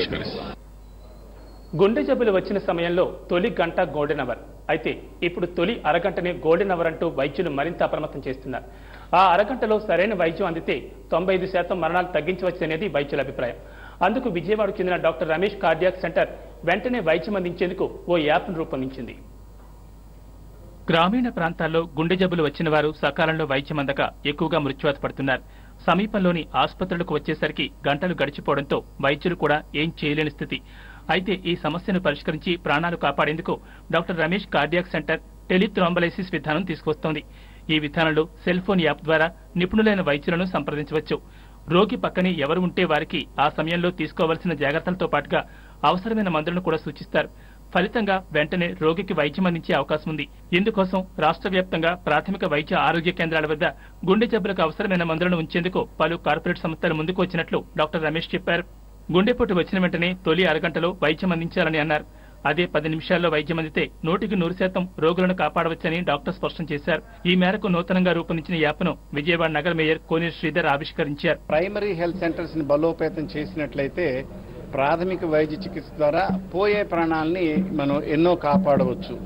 పరిష్కరిస్తాం. గుండె జబ్బులు వచ్చిన సమయంలో తొలి గంట గోల్డెన్ అవర్. అయితే ఇప్పుడు తొలి అరగంటనే గోల్డెన్ అవర్ అంటూ వైద్యులు మరింత అప్రమత్తం చేస్తున్నారు. ఆ అరగంటలో సరైన వైద్యం అందితే 95% మరణాలు తగ్గించవచ్చనేది వైద్యుల అభిప్రాయం. అందుకు విజయవాడకు చెందిన డాక్టర్ రమేష్ కార్డియాక్ సెంటర్ వెంటనే వైద్యం అందించేందుకు ఓ యాప్ను రూపొందించింది. గ్రామీణ ప్రాంతాల్లో గుండె జబ్బులు వచ్చిన వారు సకాలంలో వైద్యం అందక ఎక్కువగా మృత్యువాత పడుతున్నారు. సమీపంలోని ఆసుపత్రులకు వచ్చేసరికి గంటలు గడిచిపోవడంతో వైద్యులు కూడా ఏం చేయలేని స్థితి. అయితే ఈ సమస్యను పరిష్కరించి ప్రాణాలు కాపాడేందుకు డాక్టర్ రమేష్ కార్డియాక్ సెంటర్ టెలిథ్రాంబలైసిస్ విధానం తీసుకొస్తోంది. ఈ విధానంలో సెల్ ఫోన్ యాప్ ద్వారా నిపుణులైన వైద్యులను సంప్రదించవచ్చు. రోగి పక్కనే ఎవరు ఉంటే వారికి ఆ సమయంలో తీసుకోవాల్సిన జాగ్రత్తలతో పాటుగా అవసరమైన మందులను కూడా సూచిస్తారు. ఫలితంగా వెంటనే రోగికి వైద్యం అందించే అవకాశం ఉంది. ఇందుకోసం రాష్ట్ర వ్యాప్తంగా ప్రాథమిక వైద్య ఆరోగ్య కేంద్రాల వద్ద గుండె జబ్బులకు అవసరమైన మందులను ఉంచేందుకు పలు కార్పొరేట్ సంస్థలు ముందుకు వచ్చినట్లు డాక్టర్ రమేష్ చెప్పారు. గుండెపోటు వచ్చిన వెంటనే తొలి అరగంటలో వైద్యం అందించాలని అన్నారు. అదే 10 నిమిషాల్లో వైద్యం అందితే 100% రోగులను కాపాడవచ్చని డాక్టర్ స్పష్టం చేశారు. ఈ మేరకు నూతనంగా రూపొందించిన యాప్ను విజయవాడ నగర మేయర్ కోనేరు శ్రీధర్ ఆవిష్కరించారు. ప్రైమరీ హెల్త్ సెంటర్స్ ని బలోపేతం చేసినట్లయితే ప్రాథమిక వైద్య చికిత్స ద్వారా పోయే ప్రాణాలని మనం ఎన్నో కాపాడవచ్చు.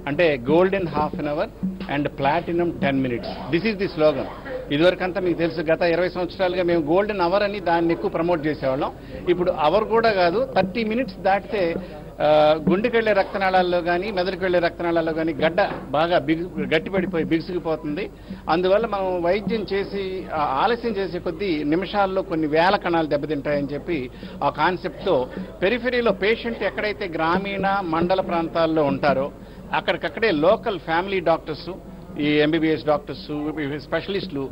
అంటే golden half an hour and platinum 10 minutes. This is the slogan. ఇదివరకంతా మీకు తెలుసు, గత 20 సంవత్సరాలుగా మేము గోల్డెన్ అవర్ అని దాన్ని ఎక్కువ ప్రమోట్ చేసేవాళ్ళం. ఇప్పుడు అవర్ కూడా కాదు, 30 మినిట్స్ దాటితే గుండెకెళ్లే రక్తనాళాల్లో కానీ మెదడుకు వెళ్లే రక్తనాళాల్లో కానీ గడ్డ బాగా గట్టిపడిపోయి బిగుసుకుపోతుంది. అందువల్ల మనం వైద్యం చేసి ఆలస్యం చేసే కొద్దీ నిమిషాల్లో కొన్ని వేల కణాలు దెబ్బతింటాయని చెప్పి ఆ కాన్సెప్ట్తో పెరిఫెరీలో పేషెంట్ ఎక్కడైతే గ్రామీణ మండల ప్రాంతాల్లో ఉంటారో అక్కడికక్కడే లోకల్ ఫ్యామిలీ డాక్టర్స్, ఈ ఎంబీబీఎస్ డాక్టర్స్, స్పెషలిస్టులు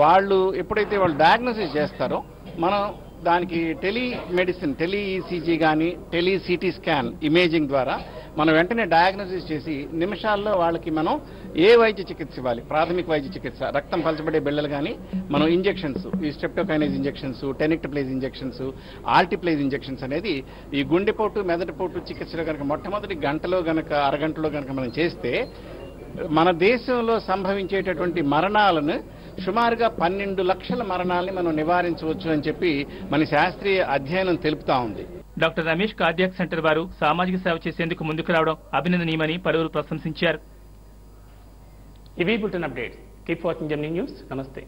వాళ్ళు ఎప్పుడైతే వాళ్ళు డయాగ్నోసిస్ చేస్తారో మనం దానికి టెలిమెడిసిన్, టెలిఈసీజీ కానీ టెలిసిటీ స్కాన్ ఇమేజింగ్ ద్వారా మనం వెంటనే డయాగ్నోసిస్ చేసి నిమిషాల్లో వాళ్ళకి మనం ఏ వైద్య చికిత్స ఇవ్వాలి, ప్రాథమిక వైద్య చికిత్స, రక్తం పలచబడే బిళ్ళలు కానీ మనం ఇంజెక్షన్స్, ఈ స్ట్రెప్టోకైనేజ్ ఇంజెక్షన్స్, టెనిక్టప్లేజ్ ఇంజెక్షన్స్, ఆల్టిప్లేజ్ ఇంజెక్షన్స్ అనేది ఈ గుండెపోటు మెదడుపోటు చికిత్సలో కనుక మొట్టమొదటి గంటలో గనక అరగంటలో కనుక మనం చేస్తే మన దేశంలో సంభవించేటటువంటి మరణాలను సుమారుగా 12 లక్షల మరణాలని మనం నివారించవచ్చు అని చెప్పి మన శాస్త్రీయ అధ్యయనం తెలుపుతా ఉంది. డాక్టర్ రమేష్ కార్డియాక్ సెంటర్ వారు సామాజిక సేవ చేసేందుకు ముందుకు రావడం అభినందనీయమని పలువురు ప్రశంసించారు. ఇవి bulletin updates. Keep watching Gemini news. నమస్తే.